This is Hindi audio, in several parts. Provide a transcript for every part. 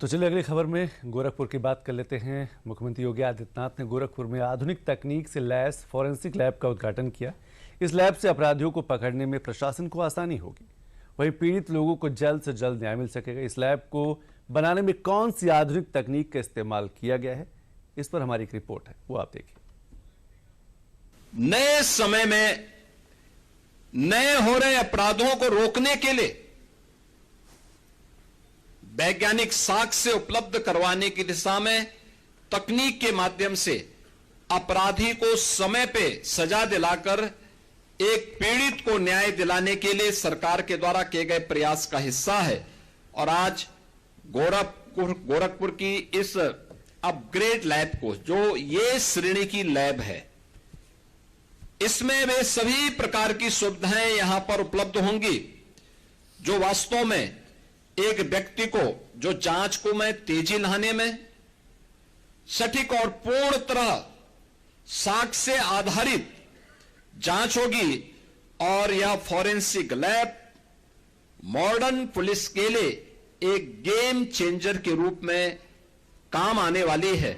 तो चलिए अगली खबर में गोरखपुर की बात कर लेते हैं। मुख्यमंत्री योगी आदित्यनाथ ने गोरखपुर में आधुनिक तकनीक से लैस फॉरेंसिक लैब का उद्घाटन किया। इस लैब से अपराधियों को पकड़ने में प्रशासन को आसानी होगी, वहीं पीड़ित लोगों को जल्द से जल्द न्याय मिल सकेगा। इस लैब को बनाने में कौन सी आधुनिक तकनीक का इस्तेमाल किया गया है, इस पर हमारी एक रिपोर्ट है, वो आप देखिए। नए समय में नए हो रहे अपराधों को रोकने के लिए वैज्ञानिक साक्ष्य उपलब्ध करवाने की दिशा में तकनीक के माध्यम से अपराधी को समय पे सजा दिलाकर एक पीड़ित को न्याय दिलाने के लिए सरकार के द्वारा किए गए प्रयास का हिस्सा है। और आज गोरखपुर की इस अपग्रेड लैब को, जो ये श्रेणी की लैब है, इसमें वे सभी प्रकार की सुविधाएं यहां पर उपलब्ध होंगी जो वास्तव में एक व्यक्ति को, जो जांच को में तेजी लाने में, सटीक और पूर्ण तरह साक्ष्य आधारित जांच होगी। और यह फॉरेंसिक लैब मॉडर्न पुलिस के लिए एक गेम चेंजर के रूप में काम आने वाली है।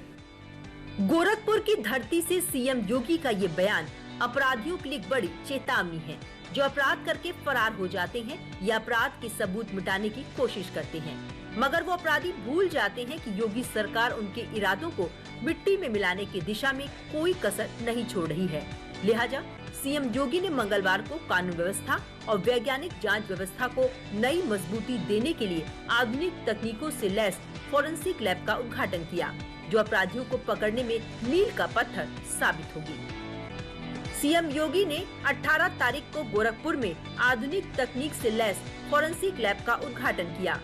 गोरखपुर की धरती से सीएम योगी का ये बयान अपराधियों के लिए बड़ी चेतावनी है, जो अपराध करके फरार हो जाते हैं या अपराध के सबूत मिटाने की कोशिश करते हैं, मगर वो अपराधी भूल जाते हैं कि योगी सरकार उनके इरादों को मिट्टी में मिलाने की दिशा में कोई कसर नहीं छोड़ रही है। लिहाजा सीएम योगी ने मंगलवार को कानून व्यवस्था और वैज्ञानिक जांच व्यवस्था को नई मजबूती देने के लिए आधुनिक तकनीकों से लैस फॉरेंसिक लैब का उद्घाटन किया, जो अपराधियों को पकड़ने में मील का पत्थर साबित होगी। सीएम योगी ने 18 तारीख को गोरखपुर में आधुनिक तकनीक से लैस फॉरेंसिक लैब का उद्घाटन किया।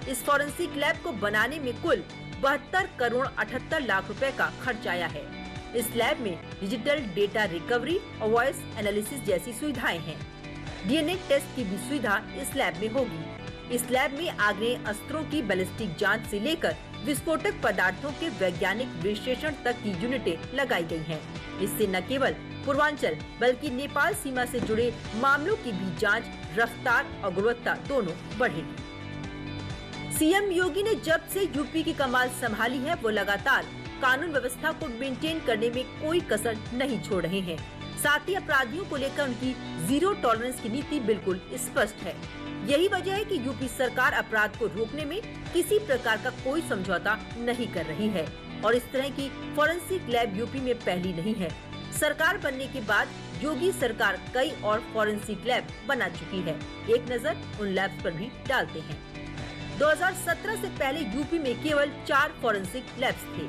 इस फॉरेंसिक लैब को बनाने में कुल 72 करोड़ 78 लाख रुपए का खर्च आया है। इस लैब में डिजिटल डेटा रिकवरी और वॉइस एनालिसिस जैसी सुविधाएं हैं। डीएनए टेस्ट की भी सुविधा इस लैब में होगी। इस लैब में आग्नेय अस्त्रों की बैलिस्टिक जांच से लेकर विस्फोटक पदार्थों के वैज्ञानिक विश्लेषण तक की यूनिटें लगाई गई हैं। इससे न केवल पूर्वांचल बल्कि नेपाल सीमा से जुड़े मामलों की भी जांच, रफ्तार और गुणवत्ता दोनों बढ़ेगी। सीएम योगी ने जब से यूपी की कमान संभाली है, वो लगातार कानून व्यवस्था को मेंटेन करने में कोई कसर नहीं छोड़ रहे हैं। साथ ही अपराधियों को लेकर उनकी जीरो टॉलरेंस की नीति बिल्कुल स्पष्ट है। यही वजह है कि यूपी सरकार अपराध को रोकने में किसी प्रकार का कोई समझौता नहीं कर रही है। और इस तरह की फॉरेंसिक लैब यूपी में पहली नहीं है। सरकार बनने के बाद योगी सरकार कई और फॉरेंसिक लैब बना चुकी है। एक नजर उन लैब्स पर भी डालते हैं। 2017 से पहले यूपी में केवल 4 फॉरेंसिक लैब्स थे।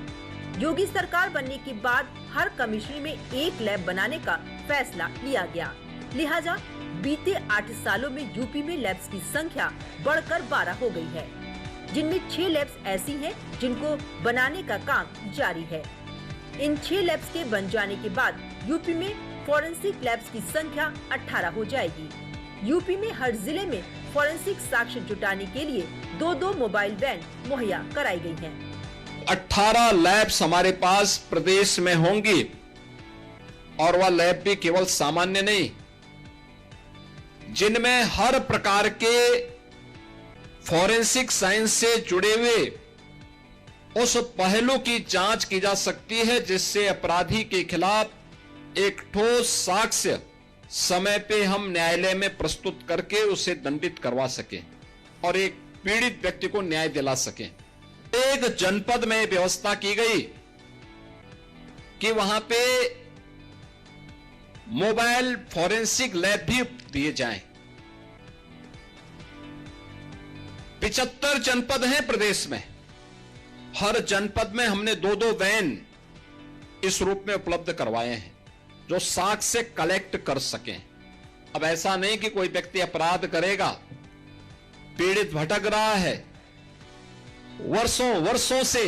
योगी सरकार बनने के बाद हर कमिश्नरी में एक लैब बनाने का फैसला लिया गया। लिहाजा बीते 8 सालों में यूपी में लैब्स की संख्या बढ़कर 12 हो गई है, जिनमें 6 लैब्स ऐसी हैं जिनको बनाने का काम जारी है। इन 6 लैब्स के बन जाने के बाद यूपी में फॉरेंसिक लैब्स की संख्या 18 हो जाएगी। यूपी में हर जिले में फॉरेंसिक साक्ष्य जुटाने के लिए 2-2 मोबाइल वैन मुहैया कराई गई हैं। 18 लैब्स हमारे पास प्रदेश में होंगी, और वह लैब भी केवल सामान्य नहीं, जिनमें हर प्रकार के फॉरेंसिक साइंस से जुड़े हुए उस पहलू की जांच की जा सकती है जिससे अपराधी के खिलाफ एक ठोस साक्ष्य समय पे हम न्यायालय में प्रस्तुत करके उसे दंडित करवा सकें और एक पीड़ित व्यक्ति को न्याय दिला सकें। एक जनपद में व्यवस्था की गई कि वहां पे मोबाइल फॉरेंसिक लैब भी दिए जाएं। 75 जनपद हैं प्रदेश में। हर जनपद में हमने 2-2 वैन इस रूप में उपलब्ध करवाए हैं जो साक्ष्य कलेक्ट कर सकें। अब ऐसा नहीं कि कोई व्यक्ति अपराध करेगा, पीड़ित भटक रहा है, वर्षों से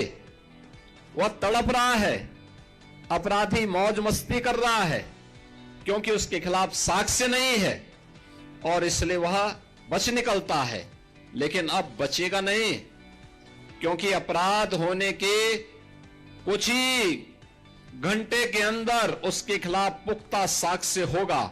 वह तड़प रहा है, अपराधी मौज मस्ती कर रहा है क्योंकि उसके खिलाफ साक्ष्य नहीं है और इसलिए वह बच निकलता है। लेकिन अब बचेगा नहीं, क्योंकि अपराध होने के कुछ ही घंटे के अंदर उसके खिलाफ पुख्ता साक्ष्य होगा।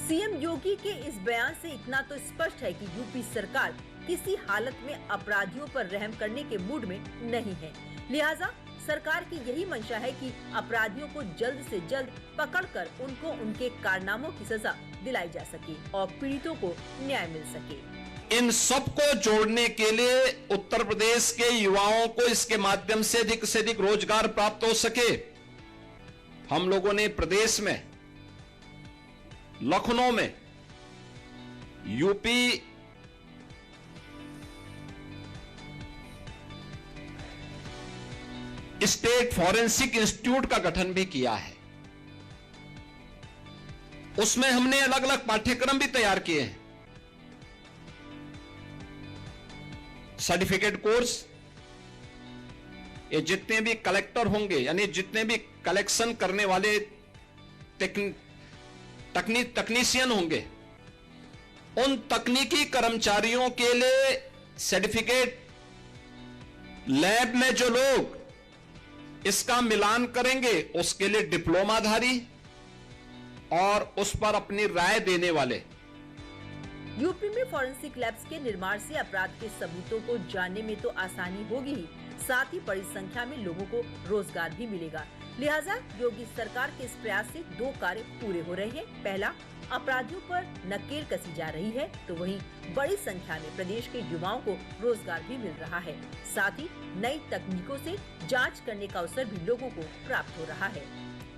सीएम योगी के इस बयान से इतना तो स्पष्ट है कि यूपी सरकार किसी हालत में अपराधियों पर रहम करने के मूड में नहीं है। लिहाजा सरकार की यही मंशा है कि अपराधियों को जल्द से जल्द पकड़कर उनको उनके कारनामों की सजा दिलाई जा सके और पीड़ितों को न्याय मिल सके। इन सबको जोड़ने के लिए उत्तर प्रदेश के युवाओं को इसके माध्यम से अधिक रोजगार प्राप्त हो सके, हम लोगों ने प्रदेश में लखनऊ में यूपी स्टेट फॉरेंसिक इंस्टीट्यूट का गठन भी किया है। उसमें हमने अलग अलग पाठ्यक्रम भी तैयार किए हैं। सर्टिफिकेट कोर्स, ये जितने भी कलेक्टर होंगे यानी जितने भी कलेक्शन करने वाले तकनीशियन होंगे, उन तकनीकी कर्मचारियों के लिए सर्टिफिकेट, लैब में जो लोग इसका मिलान करेंगे उसके लिए डिप्लोमाधारी और उस पर अपनी राय देने वाले। यूपी में फॉरेंसिक लैब्स के निर्माण से अपराध के सबूतों को जानने में तो आसानी होगी ही, साथ ही बड़ी संख्या में लोगों को रोजगार भी मिलेगा। लिहाजा योगी सरकार के इस प्रयास से दो कार्य पूरे हो रहे हैं। पहला, अपराधियों पर नकेल कसी जा रही है, तो वहीं बड़ी संख्या में प्रदेश के युवाओं को रोजगार भी मिल रहा है। साथ ही नई तकनीकों से जांच करने का अवसर भी लोगों को प्राप्त हो रहा है।